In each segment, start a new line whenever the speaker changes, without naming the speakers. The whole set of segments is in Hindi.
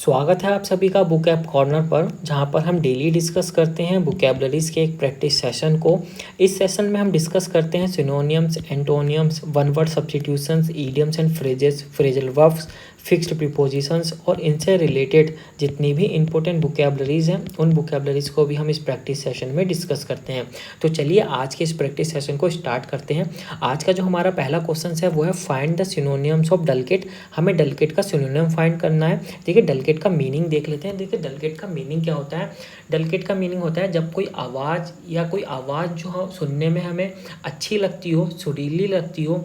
स्वागत है आप सभी का बुक ऐप कॉर्नर पर, जहां पर हम डेली डिस्कस करते हैं वोकैबुलरीज के एक प्रैक्टिस सेशन को। इस सेशन में हम डिस्कस करते हैं synonyms, एंटोनियम्स, one word substitutions, idioms and phrases, phrasal verbs, fixed prepositions और इनसे रिलेटेड जितनी भी इंपॉर्टेंट वोकैबुलरीज हैं उन वोकैबुलरीज को भी हम इस प्रैक्टिस सेशन में डिस्कस करते हैं। तो चलिए आज के इस प्रैक्टिस सेशन को स्टार्ट करते हैं। आज का जो हमारा पहला क्वेश्चन है वो है फाइंड द सिनोनियम्स ऑफ डलकेट। हमें डलकेट का सिनोनियम फाइंड करना है। देखिए डलकेट का मीनिंग देख लेते हैं। देखिए डलकेट का मीनिंग क्या होता है। डलकेट का मीनिंग होता है जब कोई आवाज़ या कोई आवाज़ जो सुनने में हमें अच्छी लगती हो, सुरीली लगती हो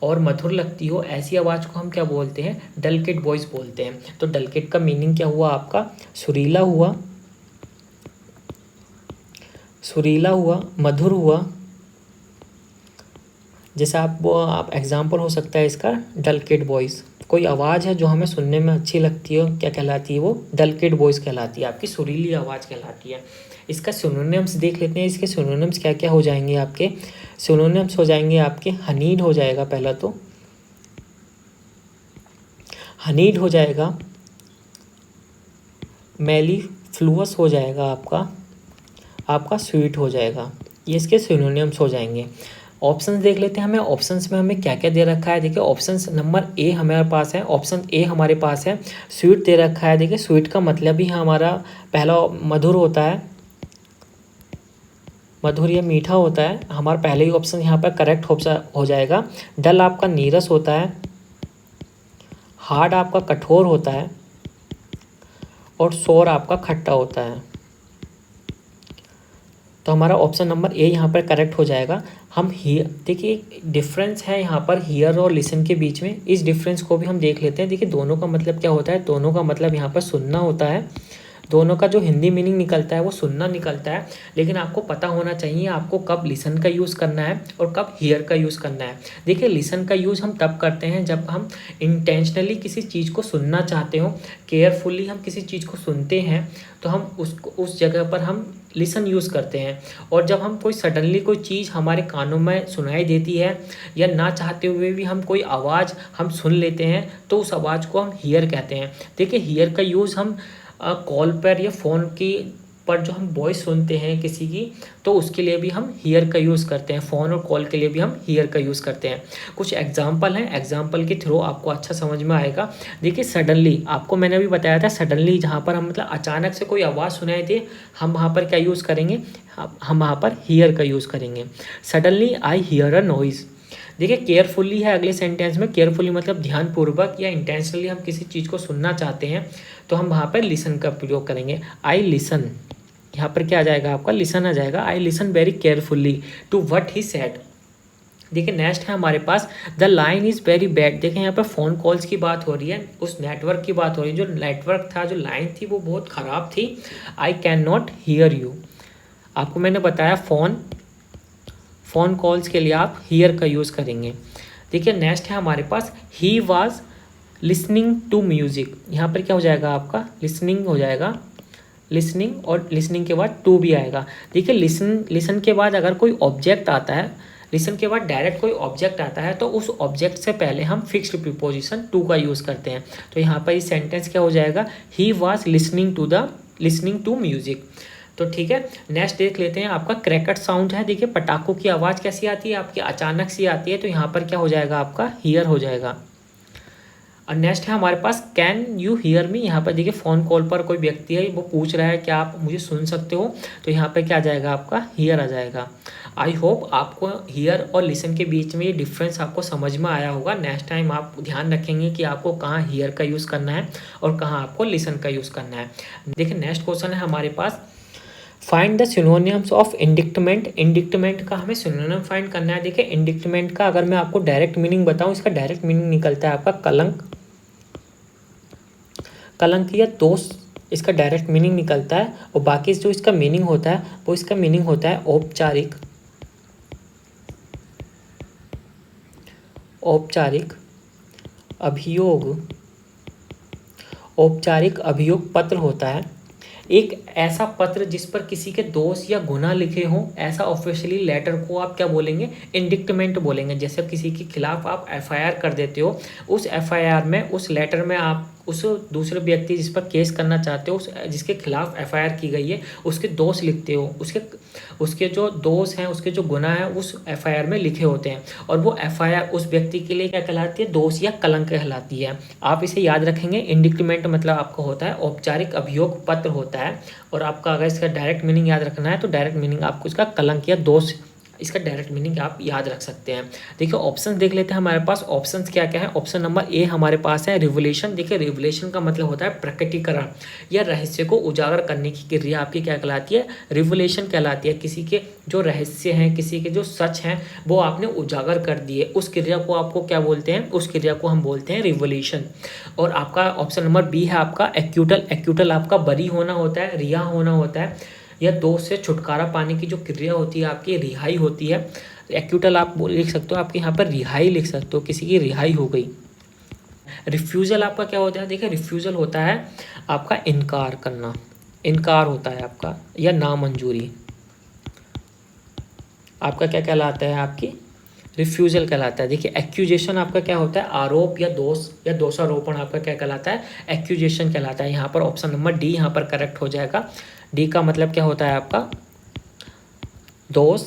और मधुर लगती हो, ऐसी आवाज़ को हम क्या बोलते हैं, डलकेट वॉइस बोलते हैं। तो डलकेट का मीनिंग क्या हुआ आपका, सुरीला हुआ, सुरीला हुआ, मधुर हुआ। जैसे आप एग्जाम्पल हो सकता है इसका डलकेट वॉइस। कोई आवाज़ है जो हमें सुनने में अच्छी लगती है, क्या कहलाती है वो, डलकेट वॉइस कहलाती है, आपकी सुरीली आवाज़ कहलाती है। इसका सिनोनिम्स देख लेते हैं। इसके सिनोनिम्स क्या क्या हो जाएंगे आपके। सिनोनिम्स हो जाएंगे आपके हनीड हो जाएगा, पहला तो हनीड हो जाएगा, मेलीफ्लुअस हो जाएगा, आपका स्वीट हो जाएगा। ये इसके सिनोनिम्स हो जाएंगे। ऑप्शंस देख लेते हैं। हमें ऑप्शंस में हमें क्या क्या दे रखा है। देखिए ऑप्शंस नंबर ए हमारे पास है, ऑप्शन ए हमारे पास है, स्वीट दे रखा है। देखिए स्वीट का मतलब ही हमारा पहला मधुर होता है, मधुर या मीठा होता है। हमारा पहले ही ऑप्शन यहाँ पर करेक्ट हो जाएगा। डल आपका नीरस होता है, हार्ड आपका कठोर होता है और सोर आपका खट्टा होता है। तो हमारा ऑप्शन नंबर ए यहाँ पर करेक्ट हो जाएगा। हम हियर, देखिए डिफरेंस है यहाँ पर हियर और लिसन के बीच में। इस डिफरेंस को भी हम देख लेते हैं। देखिए दोनों का मतलब क्या होता है, दोनों का मतलब यहाँ पर सुनना होता है। दोनों का जो हिंदी मीनिंग निकलता है वो सुनना निकलता है। लेकिन आपको पता होना चाहिए आपको कब लिसन का यूज़ करना है और कब हियर का यूज़ करना है। देखिए लिसन का यूज़ हम तब करते हैं जब हम इंटेंशनली किसी चीज़ को सुनना चाहते हो, केयरफुली हम किसी चीज़ को सुनते हैं तो हम उस जगह पर हम लिसन यूज़ करते हैं। और जब हम कोई सडनली कोई चीज़ हमारे कानों में सुनाई देती है या ना चाहते हुए भी हम कोई आवाज़ हम सुन लेते हैं तो उस आवाज़ को हम हियर कहते हैं। देखिए हियर का यूज़ हम कॉल पर या फ़ोन की पर जो हम वॉइस सुनते हैं किसी की, तो उसके लिए भी हम हियर का यूज़ करते हैं। फ़ोन और कॉल के लिए भी हम हियर का यूज़ करते हैं। कुछ एग्जांपल हैं, एग्जांपल के थ्रू आपको अच्छा समझ में आएगा। देखिए सडनली, आपको मैंने अभी बताया था सडनली जहाँ पर हम मतलब अचानक से कोई आवाज़ सुनाई दे, हम वहाँ पर क्या यूज़ करेंगे, हम वहाँ पर हियर का यूज़ करेंगे। Suddenly I hear a noise. देखिए केयरफुली है अगले सेंटेंस में। केयरफुली मतलब ध्यानपूर्वक या इंटेंशनली हम किसी चीज़ को सुनना चाहते हैं तो हम वहाँ पर लिसन का प्रयोग करेंगे। आई लिसन, यहाँ पर क्या आ जाएगा आपका, लिसन आ जाएगा। I listen very carefully to what he said. देखिए नेक्स्ट है हमारे पास the line is very bad. देखें यहाँ पर फ़ोन कॉल्स की बात हो रही है, उस नेटवर्क की बात हो रही है। जो नेटवर्क था, जो लाइन थी वो बहुत ख़राब थी। I can not here you. आपको मैंने बताया फ़ोन कॉल्स के लिए आप हियर का यूज़ करेंगे। देखिए नेक्स्ट है हमारे पास he was listening to music. यहाँ पर क्या हो जाएगा आपका, लिसनिंग हो जाएगा, लिसनिंग और लिसनिंग के बाद टू भी आएगा। देखिए लिसन के बाद अगर कोई ऑब्जेक्ट आता है, लिसन के बाद डायरेक्ट कोई ऑब्जेक्ट आता है तो उस ऑब्जेक्ट से पहले हम फिक्स्ड प्रीपोजिशन टू का यूज़ करते हैं। तो यहाँ पर ये सेंटेंस क्या हो जाएगा, he was listening to music. तो ठीक है, नेक्स्ट देख लेते हैं। आपका क्रैकेट साउंड है। देखिए पटाखों की आवाज़ कैसी आती है आपकी, अचानक सी आती है, तो यहाँ पर क्या हो जाएगा आपका, हियर हो जाएगा। और नेक्स्ट है हमारे पास कैन यू हियर मी। यहाँ पर देखिए फ़ोन कॉल पर कोई व्यक्ति है, वो पूछ रहा है क्या आप मुझे सुन सकते हो, तो यहाँ पर क्या आ जाएगा आपका, हियर आ जाएगा। आई होप आपको हियर और लिसन के बीच में ये डिफरेंस आपको समझ में आया होगा। नेक्स्ट टाइम आप ध्यान रखेंगे कि आपको कहाँ हियर का यूज़ करना है और कहाँ आपको लिसन का यूज़ करना है। देखिए नेक्स्ट क्वेश्चन है हमारे पास, find the synonyms of indictment. Indictment का हमें सिनोनिम फाइंड करना है। देखिए इंडिक्टमेंट का अगर मैं आपको डायरेक्ट मीनिंग बताऊं, इसका डायरेक्ट मीनिंग निकलता है आपका कलंक, कलंक या दोष, इसका डायरेक्ट मीनिंग निकलता है। और बाकी जो इसका मीनिंग होता है वो इसका मीनिंग होता है औपचारिक, औपचारिक अभियोग, औपचारिक अभियोग पत्र होता है। एक ऐसा पत्र जिस पर किसी के दोष या गुनाह लिखे हों, ऐसा ऑफिशियली लेटर को आप क्या बोलेंगे, इंडिक्टमेंट बोलेंगे। जैसे किसी के खिलाफ आप एफआईआर कर देते हो, उस एफआईआर में, उस लेटर में आप उस दूसरे व्यक्ति जिस पर केस करना चाहते हो, उस जिसके खिलाफ एफआईआर की गई है, उसके दोष लिखते हो, उसके जो दोष हैं, उसके जो गुनाह हैं उस एफआईआर में लिखे होते हैं, और वो एफआईआर उस व्यक्ति के लिए क्या कहलाती है, दोष या कलंक कहलाती है। आप इसे याद रखेंगे। इंडिक्टमेंट मतलब आपका होता है औपचारिक अभियोग पत्र होता है, और आपका अगर इसका डायरेक्ट मीनिंग याद रखना है तो डायरेक्ट मीनिंग आपको इसका कलंक या दोष, इसका डायरेक्ट मीनिंग आप याद रख सकते हैं। देखिए ऑप्शन देख लेते हैं हमारे पास। ऑप्शंस क्या क्या है। ऑप्शन नंबर ए हमारे पास है रिवलेशन। देखिए रिवलेशन का मतलब होता है प्रकटीकरण या रहस्य को उजागर करने की क्रिया आपकी क्या कहलाती है, रिवलेशन कहलाती है। किसी के जो रहस्य हैं, किसी के जो सच हैं वो आपने उजागर कर दिए, उस क्रिया को आपको क्या बोलते हैं, उस क्रिया को हम बोलते हैं रिवलेशन। और आपका ऑप्शन नंबर बी है आपका एक्यूटल। एक्यूटल आपका बरी होना होता है, रिहा होना होता है, या दोष से छुटकारा पाने की जो क्रिया होती है आपकी रिहाई होती है। एक्यूटल आप लिख सकते हो, आपके यहाँ पर रिहाई लिख सकते हो, किसी की रिहाई हो गई। रिफ्यूज़ल आपका क्या होता है, देखिए रिफ्यूज़ल होता है आपका इनकार करना, इनकार होता है आपका, या नामंजूरी। आपका क्या कहलाता है, आपकी रिफ्यूज़ल कहलाता है। देखिए एक्यूजेशन आपका क्या होता है, आरोप या दोष या दोषारोपण आपका क्या कहलाता है, एक्यूजेशन कहलाता है। यहाँ पर ऑप्शन नंबर डी यहाँ पर करेक्ट हो जाएगा। डी का मतलब क्या होता है आपका, दोष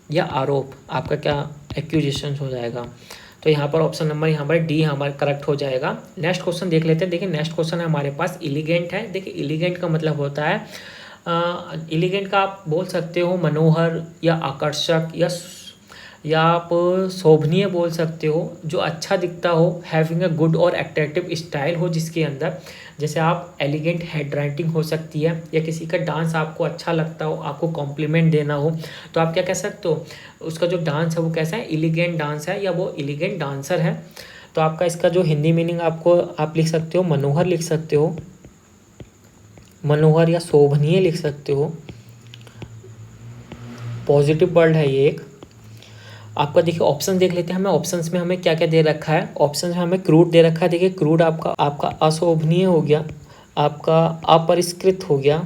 या आरोप, आपका क्या एक्यूजेशन हो जाएगा। तो यहाँ पर ऑप्शन नंबर यहाँ पर डी हमारा करेक्ट हो जाएगा। नेक्स्ट क्वेश्चन देख लेते हैं। देखिए नेक्स्ट क्वेश्चन है हमारे पास इलिगेंट है। देखिए इलिगेंट का मतलब होता है, इलिगेंट का आप बोल सकते हो मनोहर या आकर्षक या आप शोभनीय बोल सकते हो, जो अच्छा दिखता हो, हैविंग अ गुड और अट्रैक्टिव स्टाइल हो जिसके अंदर। जैसे आप एलिगेंट हैंड राइटिंग हो सकती है, या किसी का डांस आपको अच्छा लगता हो, आपको कॉम्प्लीमेंट देना हो, तो आप क्या कह सकते हो, उसका जो डांस है वो कैसा है, एलिगेंट डांस है, या वो एलिगेंट डांसर है। तो आपका इसका जो हिंदी मीनिंग आपको आप लिख सकते हो मनोहर लिख सकते हो, मनोहर या शोभनीय लिख सकते हो। पॉजिटिव वर्ड है ये एक। आपका देखिए ऑप्शन देख लेते हैं। हमें ऑप्शंस में हमें क्या क्या दे रखा है। ऑप्शन में हमें क्रूड दे रखा है। देखिए क्रूड आपका अशोभनीय हो गया, आपका अपरिष्कृत हो गया।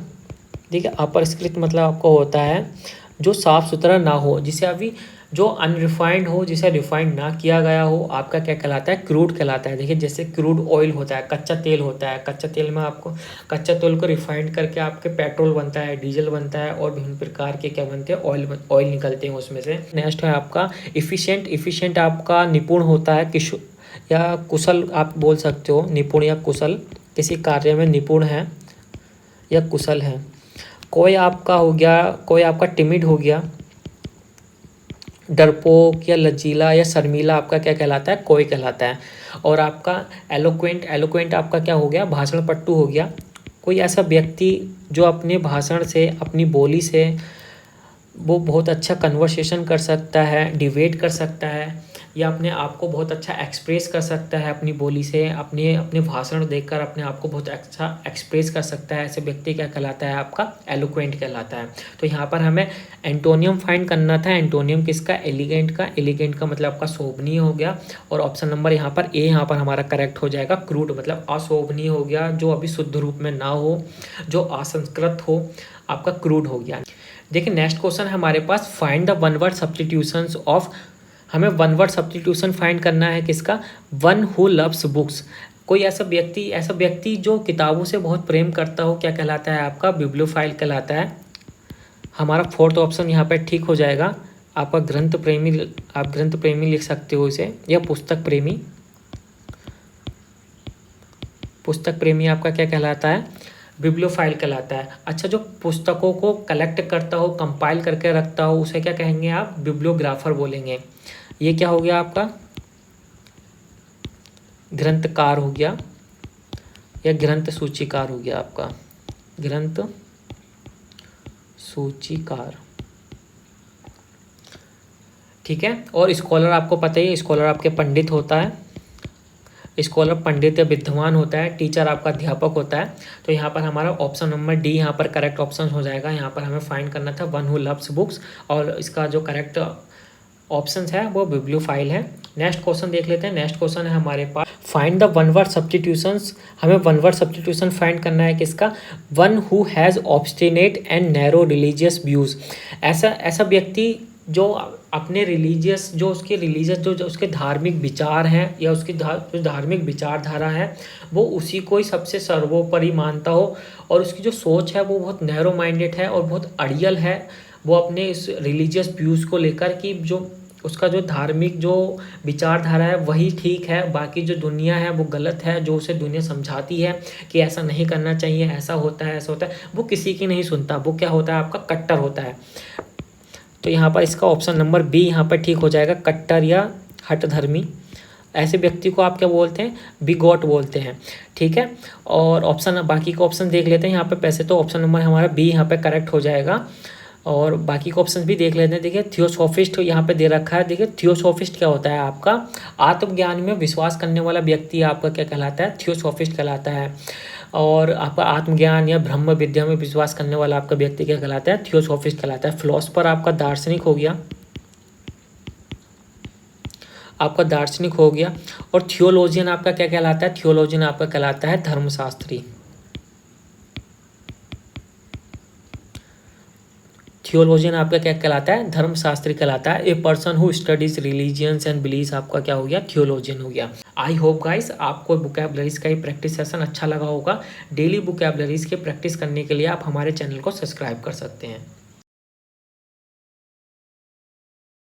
देखिए अपरिष्कृत मतलब आपका होता है जो साफ़ सुथरा ना हो, जिसे अभी जो अनरिफाइंड हो, जिसे रिफाइंड ना किया गया हो, आपका क्या कहलाता है, क्रूड कहलाता है। देखिए जैसे क्रूड ऑयल होता है, कच्चा तेल होता है, कच्चा तेल में आपको कच्चा तेल को रिफाइंड करके आपके पेट्रोल बनता है, डीजल बनता है, और विभिन्न प्रकार के क्या बनते हैं, ऑयल निकलते हैं उसमें से। नेक्स्ट है आपका इफ़िशिएंट। इफ़िशिएंट आपका निपुण होता है, या कुशल आप बोल सकते हो, निपुण या कुशल, किसी कार्य में निपुण है या कुशल है। कोई आपका हो गया, कोई आपका टिमिड हो गया, डरपोक या लचीला या शर्मीला आपका क्या कहलाता है, कोई कहलाता है। और आपका एलोक्वेंट, एलोक्वेंट आपका क्या हो गया, भाषण पट्टू हो गया। कोई ऐसा व्यक्ति जो अपने भाषण से, अपनी बोली से वो बहुत अच्छा कन्वर्सेशन कर सकता है, डिबेट कर सकता है, या अपने आप को बहुत अच्छा एक्सप्रेस कर सकता है अपनी बोली से, अपने भाषण देकर अपने आप को बहुत अच्छा एक्सप्रेस कर सकता है। ऐसे व्यक्ति क्या कहलाता है, आपका एलोक्वेंट कहलाता है। तो यहाँ पर हमें एंटोनियम फाइंड करना था। एंटोनियम किसका, एलिगेंट का। एलिगेंट का मतलब आपका शोभनीय हो गया, और ऑप्शन नंबर यहाँ पर ए यहाँ पर हमारा करेक्ट हो जाएगा। क्रूड मतलब अशोभनीय हो गया, जो अभी शुद्ध रूप में ना हो, जो असंस्कृत हो, आपका क्रूड हो गया। देखिए नेक्स्ट क्वेश्चन है हमारे पास, find the one word substitutions of. हमें वन वर्ड सब्स्टिट्यूशन फाइंड करना है किसका, वन हु लव्स बुक्स। कोई ऐसा व्यक्ति जो किताबों से बहुत प्रेम करता हो, क्या कहलाता है, आपका बिब्लियोफाइल कहलाता है। हमारा फोर्थ ऑप्शन यहाँ पर ठीक हो जाएगा, आपका ग्रंथ प्रेमी। आप ग्रंथ प्रेमी लिख सकते हो इसे, या पुस्तक प्रेमी। पुस्तक प्रेमी आपका क्या कहलाता है, बिब्लियोफाइल कहलाता है। अच्छा, जो पुस्तकों को कलेक्ट करता हो, कंपाइल करके रखता हो, उसे क्या कहेंगे आप, बिब्लियोग्राफर बोलेंगे। ये क्या हो गया आपका, ग्रंथकार हो गया, या ग्रंथ सूचीकार हो गया आपका, ग्रंथ सूचीकार। ठीक है। और स्कॉलर आपको पता ही है, स्कॉलर आपके पंडित होता है। स्कॉलर पंडित या विद्वान होता है। टीचर आपका अध्यापक होता है। तो यहाँ पर हमारा ऑप्शन नंबर डी यहाँ पर करेक्ट ऑप्शन हो जाएगा। यहाँ पर हमें फाइंड करना था वन हु लव्स बुक्स, और इसका जो करेक्ट ऑप्शन है वो बिब्लियोफाइल है। नेक्स्ट क्वेश्चन देख लेते हैं। नेक्स्ट क्वेश्चन है हमारे पास, find the one word substitutions. हमें वन वर्ड सब्स्टिट्यूशन फाइंड करना है किसका, one who has obstinate and narrow religious views. ऐसा व्यक्ति जो अपने रिलीजियस, जो उसके रिलीजियस, जो उसके धार्मिक विचार हैं या उसकी जो धार्मिक विचारधारा है, वो उसी को ही सबसे सर्वोपरि मानता हो, और उसकी जो सोच है वो बहुत नैरो माइंडेड है और बहुत अड़ियल है। वो अपने इस रिलीजियस व्यूज़ को लेकर कि जो उसका जो धार्मिक जो विचारधारा है वही ठीक है, बाकी जो दुनिया है वो गलत है, जो उसे दुनिया समझाती है कि ऐसा नहीं करना चाहिए, ऐसा होता है, ऐसा होता है, वो किसी की नहीं सुनता। वो क्या होता है, आपका कट्टर होता है। तो यहाँ पर इसका ऑप्शन नंबर बी यहाँ पर ठीक हो जाएगा, कट्टर या हठधर्मी। ऐसे व्यक्ति को आप क्या बोलते हैं, बिगॉट बोलते हैं। ठीक है, और ऑप्शन बाकी का ऑप्शन देख लेते हैं यहाँ पे। पैसे तो ऑप्शन नंबर हमारा बी यहाँ पे करेक्ट हो जाएगा, और बाकी के ऑप्शन भी देख लेते हैं। देखिए थियोसॉफिस्ट यहाँ पे दे रखा है। देखिए थियोसॉफिस्ट क्या होता है, आपका आत्मज्ञान में विश्वास करने वाला व्यक्ति आपका क्या कहलाता है, थियोसॉफिस्ट कहलाता है। और आपका आत्मज्ञान या ब्रह्म विद्या में विश्वास करने वाला आपका व्यक्ति क्या कहलाता है, थियोसॉफिस्ट कहलाता है। फिलोसफर आपका दार्शनिक हो गया, आपका दार्शनिक हो गया। और थियोलॉजियन आपका क्या कहलाता है, थियोलॉजियन आपका कहलाता है धर्मशास्त्री। थियोलॉजियन आपका क्या कहलाता है, धर्मशास्त्री कहलाता है। A person who studies religions and believes आपका क्या हो गया, थियोलॉजियन हो गया। आई होप गाइस आपको वोकैबुलरीज का ये प्रैक्टिस सेशन अच्छा लगा होगा। डेली वोकैबुलरीज के प्रैक्टिस करने के लिए आप हमारे चैनल को सब्सक्राइब कर सकते हैं।